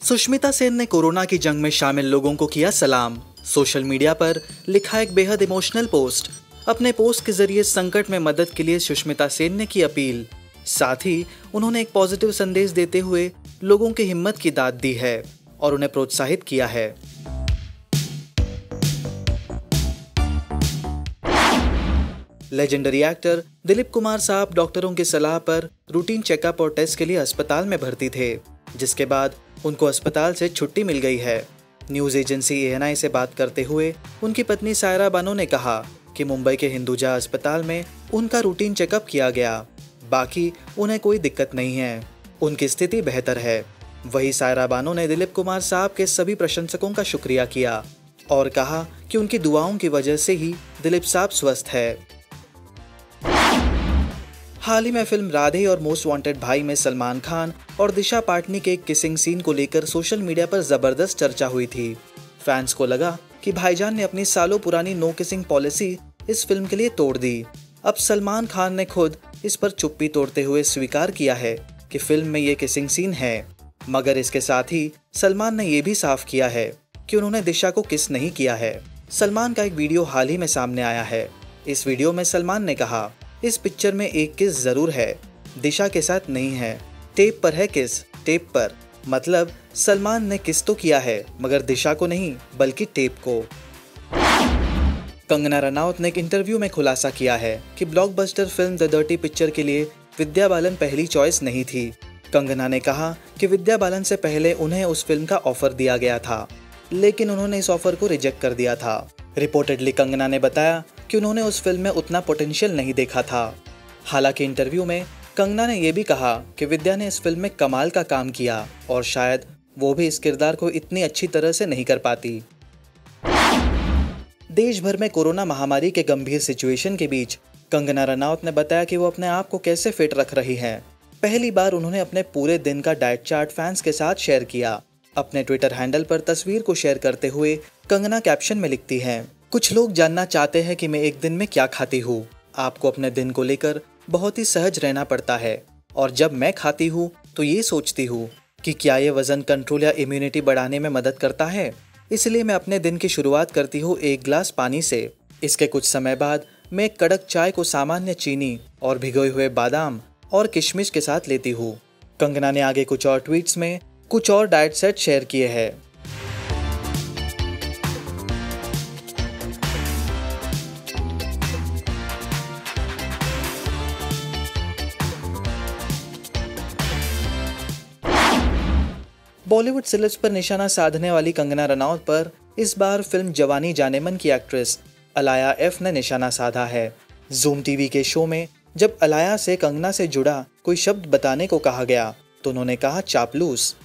सुष्मिता सेन ने कोरोना की जंग में शामिल लोगों को किया सलाम। सोशल मीडिया पर लिखा एक बेहद इमोशनल पोस्ट। अपने पोस्ट के जरिए संकट में मदद के लिए सुष्मिता सेन ने की अपील। साथ ही उन्होंने एक पॉजिटिव संदेश देते हुए लोगों की हिम्मत की दाद दी है और उन्हें प्रोत्साहित किया है। लेजेंडरी एक्टर दिलीप कुमार साहब डॉक्टरों की सलाह पर रूटीन चेकअप और टेस्ट के लिए अस्पताल में भर्ती थे, जिसके बाद उनको अस्पताल से छुट्टी मिल गई है। न्यूज एजेंसी ANI से बात करते हुए उनकी पत्नी सायरा बानो ने कहा कि मुंबई के हिंदुजा अस्पताल में उनका रूटीन चेकअप किया गया, बाकी उन्हें कोई दिक्कत नहीं है, उनकी स्थिति बेहतर है। वही सायरा बानो ने दिलीप कुमार साहब के सभी प्रशंसकों का शुक्रिया किया और कहा कि उनकी दुआओं की वजह से ही दिलीप साहब स्वस्थ है। हाल ही में फिल्म राधे और मोस्ट वांटेड भाई में सलमान खान और दिशा पाटनी के एक किसिंग सीन को लेकर सोशल मीडिया पर जबरदस्त चर्चा हुई थी। फैंस को लगा कि भाईजान ने अपनी सालों पुरानी नो किसिंग पॉलिसी इस फिल्म के लिए तोड़ दी। अब सलमान खान ने खुद इस पर चुप्पी तोड़ते हुए स्वीकार किया है कि फिल्म में ये किसिंग सीन है, मगर इसके साथ ही सलमान ने यह भी साफ किया है कि उन्होंने दिशा को किस नहीं किया है। सलमान का एक वीडियो हाल ही में सामने आया है। इस वीडियो में सलमान ने कहा, इस पिक्चर में एक किस जरूर है, दिशा के साथ नहीं है, टेप पर है किस, टेप पर। मतलब सलमान ने किस तो किया है मगर दिशा को नहीं बल्कि टेप को। कंगना रनौत ने एक इंटरव्यू में खुलासा किया है कि blockbuster film the dirty picture के लिए विद्या बालन पहली चॉइस नहीं थी। कंगना ने कहा कि विद्या बालन से पहले उन्हें उस फिल्म का ऑफर दिया गया था, लेकिन उन्होंने इस ऑफर को रिजेक्ट कर दिया था। रिपोर्टेडली कंगना ने बताया कि उन्होंने उस फिल्म में उतना पोटेंशियल नहीं देखा था। हालांकि इंटरव्यू में कंगना ने यह भी कहा कि विद्या ने इस फिल्म में कमाल का काम किया और शायद वो भी इस किरदार को इतनी अच्छी तरह से नहीं कर पाती। देश भर में कोरोना महामारी के गंभीर सिचुएशन के बीच कंगना रनौत ने बताया कि वो अपने आप को कैसे फिट रख रही हैं। पहली बार उन्होंने अपने पूरे दिन का डाइट चार्ट फैंस के साथ शेयर किया। अपने ट्विटर हैंडल पर तस्वीर को शेयर करते हुए कंगना कैप्शन में लिखती हैं, कुछ लोग जानना चाहते हैं कि मैं एक दिन में क्या खाती हूँ। आपको अपने दिन को लेकर बहुत ही सहज रहना पड़ता है और जब मैं खाती हूँ तो ये सोचती हूँ कि क्या ये वजन कंट्रोल या इम्यूनिटी बढ़ाने में मदद करता है। इसलिए मैं अपने दिन की शुरुआत करती हूँ एक गिलास पानी से। इसके कुछ समय बाद मैं एक कड़क चाय को सामान्य चीनी और भिगोए हुए बादाम और किशमिश के साथ लेती हूँ। कंगना ने आगे कुछ और ट्वीट्स में कुछ और डाइट सेट शेयर किए हैं। बॉलीवुड सेलेब्स पर निशाना साधने वाली कंगना रनौत पर इस बार फिल्म जवानी जानेमन की एक्ट्रेस अलाया F ने निशाना साधा है। जूम टीवी के शो में जब अलाया से कंगना से जुड़ा कोई शब्द बताने को कहा गया तो उन्होंने कहा चापलूस।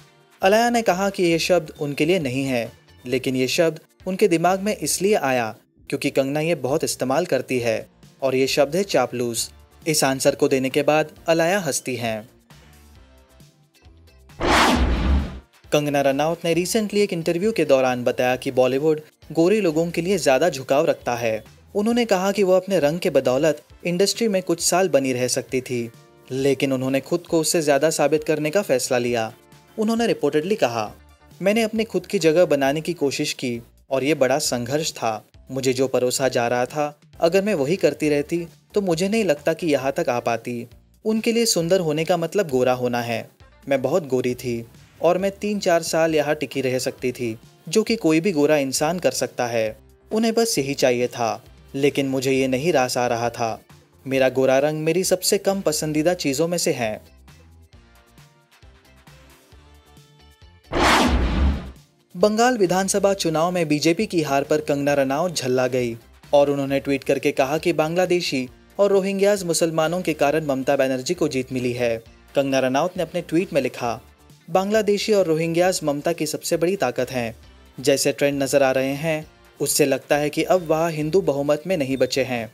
अलाया ने कहा कि यह शब्द उनके लिए नहीं है, लेकिन यह शब्द उनके दिमाग में इसलिए आया क्योंकि कंगना ये बहुत इस्तेमाल करती है और ये शब्द है चापलूस। इस आंसर को देने के बाद अलाया हंसती हैं। कंगना रनौत ने रिसेंटली एक इंटरव्यू के दौरान बताया कि बॉलीवुड गोरे लोगों के लिए ज्यादा झुकाव रखता है। उन्होंने कहा कि वो अपने रंग के बदौलत इंडस्ट्री में कुछ साल बनी रह सकती थी, लेकिन उन्होंने खुद को उससे ज्यादा साबित करने का फैसला लिया। उन्होंने रिपोर्टेडली कहा, मैंने अपनी खुद की जगह बनाने की कोशिश की और ये बड़ा संघर्ष था। मुझे जो परोसा जा रहा था, अगर मैं वही करती रहती तो मुझे नहीं लगता कि यहाँ तक आ पाती। उनके लिए सुंदर होने का मतलब गोरा होना है। मैं बहुत गोरी थी और मैं 3-4 साल यहाँ टिकी रह सकती थी, जो कि कोई भी गोरा इंसान कर सकता है। उन्हें बस यही चाहिए था, लेकिन मुझे ये नहीं रास आ रहा था। मेरा गोरा रंग मेरी सबसे कम पसंदीदा चीजों में से है। बंगाल विधानसभा चुनाव में बीजेपी की हार पर कंगना रनौत झल्ला गई और उन्होंने ट्वीट करके कहा कि बांग्लादेशी और रोहिंग्याज मुसलमानों के कारण ममता बनर्जी को जीत मिली है। कंगना रनौत ने अपने ट्वीट में लिखा, बांग्लादेशी और रोहिंग्याज ममता की सबसे बड़ी ताकत हैं। जैसे ट्रेंड नजर आ रहे हैं, उससे लगता है कि अब वह हिंदू बहुमत में नहीं बचे हैं।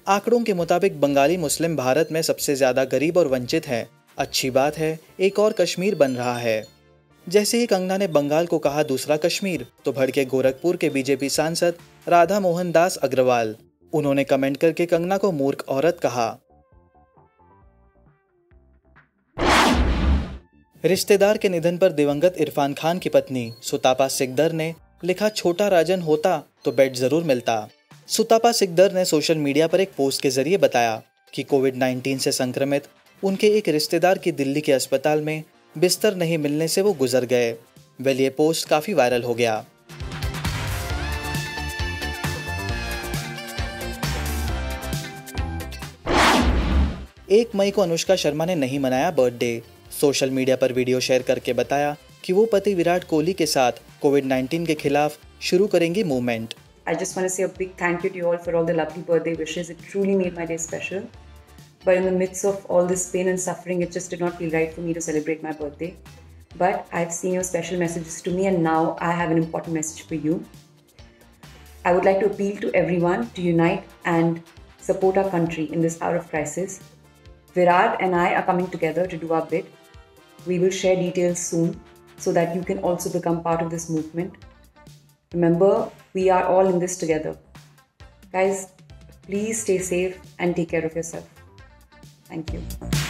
आंकड़ों के मुताबिक बंगाली मुस्लिम भारत में सबसे ज्यादा गरीब और वंचित हैं। अच्छी बात है, एक और कश्मीर बन रहा है। जैसे ही कंगना ने बंगाल को कहा दूसरा कश्मीर, तो भड़के गोरखपुर के बीजेपी सांसद राधा मोहन दास अग्रवाल। उन्होंने कमेंट करके कंगना को मूर्ख औरत कहा। रिश्तेदार के निधन पर दिवंगत इरफान खान की पत्नी सुतापा सिकदर ने लिखा, छोटा राजन होता तो बेड जरूर मिलता। सुतापा सिकदर ने सोशल मीडिया पर एक पोस्ट के जरिए बताया कि कोविड-19 से संक्रमित उनके एक रिश्तेदार की दिल्ली के अस्पताल में बिस्तर नहीं मिलने से वो गुजर गए। वेल, ये पोस्ट काफी वायरल हो गया। 1 मई को अनुष्का शर्मा ने नहीं मनाया बर्थडे। सोशल मीडिया पर वीडियो शेयर करके बताया कि वो पति विराट कोहली के साथ कोविड-19 के खिलाफ शुरू करेंगी movement. I just want to say a big thank you to you all for all the lovely birthday wishes. It truly made my day special. But in the midst of all this pain and suffering, it just did not feel right for me to celebrate my birthday. But I've seen your special messages to me, and now I have an important message for you. I would like to appeal to everyone to unite and support our country in this hour of crisis. Virat and I are coming together to do our bit. We will share details soon so that you can also become part of this movement. Remember, we are all in this together. Guys, please stay safe and take care of yourself. Thank you.